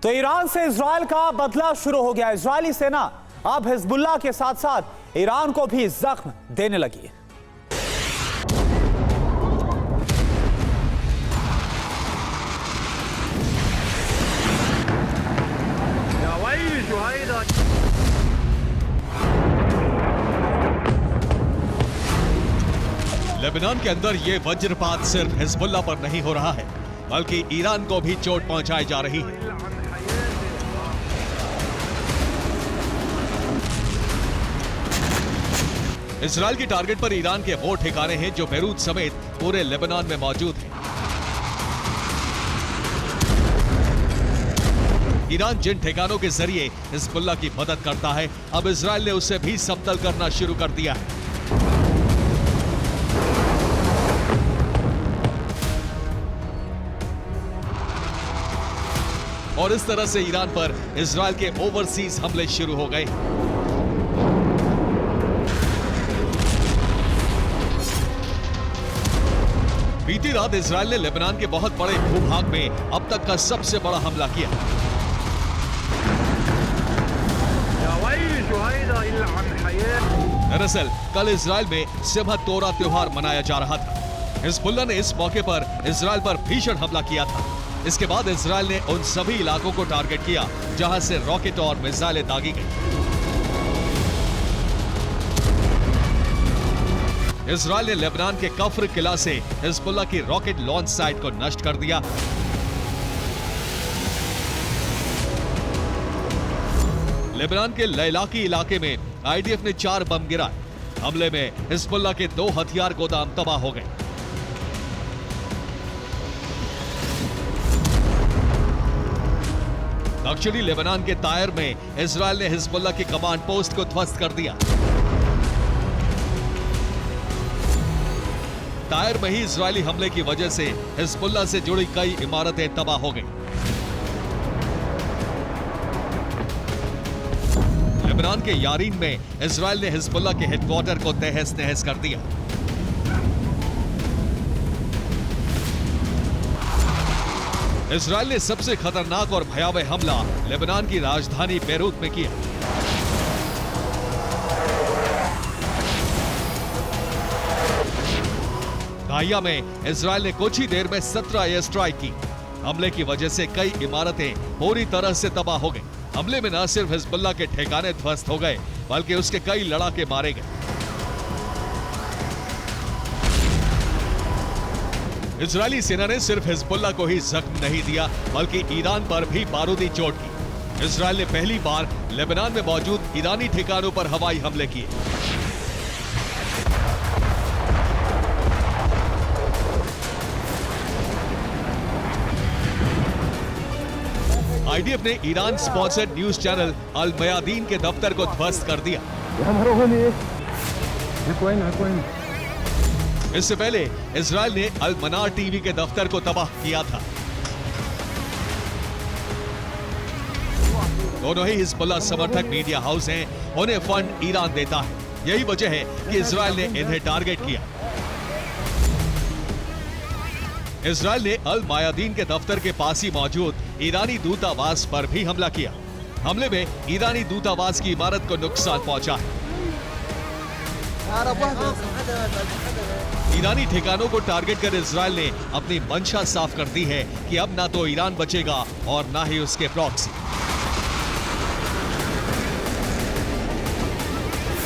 तो ईरान से इजराइल का बदला शुरू हो गया। इजरायली सेना अब हिजबुल्लाह के साथ साथ ईरान को भी जख्म देने लगी है। लेबनान के अंदर ये वज्रपात सिर्फ हिजबुल्लाह पर नहीं हो रहा है, बल्कि ईरान को भी चोट पहुंचाई जा रही है। इजराइल की टारगेट पर ईरान के वो ठिकाने हैं जो बेरूत समेत पूरे लेबनान में मौजूद हैं। ईरान जिन ठिकानों के जरिए हिजबुल्लाह की मदद करता है, अब इजराइल ने उसे भी समतल करना शुरू कर दिया है। और इस तरह से ईरान पर इजराइल के ओवरसीज हमले शुरू हो गए। बीती रात इजराइल ने लेबनान के बहुत बड़े भूभाग में अब तक का सबसे बड़ा हमला किया। दरअसल कल इजराइल में सिमहत तोरा त्योहार मनाया जा रहा था। हिजबुल्लाह ने इस मौके पर इजराइल पर भीषण हमला किया था। इसके बाद इजराइल ने उन सभी इलाकों को टारगेट किया जहां से रॉकेट और मिसाइलें दागी गई। इजराइल ने लेबनान के कफ्र किला से हिजबुल्लाह की रॉकेट लॉन्च साइट को नष्ट कर दिया। लेबनान के लैलाकी इलाके में आईडीएफ ने 4 बम गिराए। हमले में हिजबुल्लाह के 2 हथियार गोदाम तबाह हो गए। दक्षिणी लेबनान के तायर में इजराइल ने हिजबुल्लाह की कमांड पोस्ट को ध्वस्त कर दिया। तायर में ही इजरायली हमले की वजह से हिजबुल्लाह से जुड़ी कई इमारतें तबाह हो गईं। लेबनान के यारीन में इजराइल ने हिजबुल्लाह के हेडक्वार्टर को तहस नहस कर दिया। इजराइल ने सबसे खतरनाक और भयावह हमला लेबनान की राजधानी बेरूत में किया। दाहिया में इजराइल ने कुछ ही देर में 17 एयर स्ट्राइक की। हमले की वजह से कई इमारतें पूरी तरह से तबाह हो गई। हमले में न सिर्फ हिजबुल्लाह के ठिकाने ध्वस्त हो गए, बल्कि उसके कई लड़ाके मारे गए। इजरायली सेना ने सिर्फ हिजबुल्लाह को ही जख्म नहीं दिया, बल्कि ईरान पर भी बारूदी चोट की। इजराइल ने पहली बार लेबनान में मौजूद ईरानी ठिकानों पर हवाई हमले किए। आईडीएफ ने ईरान स्पॉन्सर्ड न्यूज चैनल अल मयादीन के दफ्तर को ध्वस्त कर दिया। इससे पहले इजराइल ने अल मनार टीवी के दफ्तर को तबाह किया था। दोनों ही हिजबुल्लाह समर्थक मीडिया हाउस हैं, उन्हें फंड ईरान देता है। यही वजह है कि इजराइल ने इन्हें टारगेट किया। इजराइल ने अल मयादीन के दफ्तर के पास ही मौजूद ईरानी दूतावास पर भी हमला किया। हमले में ईरानी दूतावास की इमारत को नुकसान पहुंचा है। ईरानी ठिकानों को टारगेट कर इजराइल ने अपनी मंशा साफ कर दी है कि अब ना तो ईरान बचेगा और ना ही उसके प्रॉक्सी।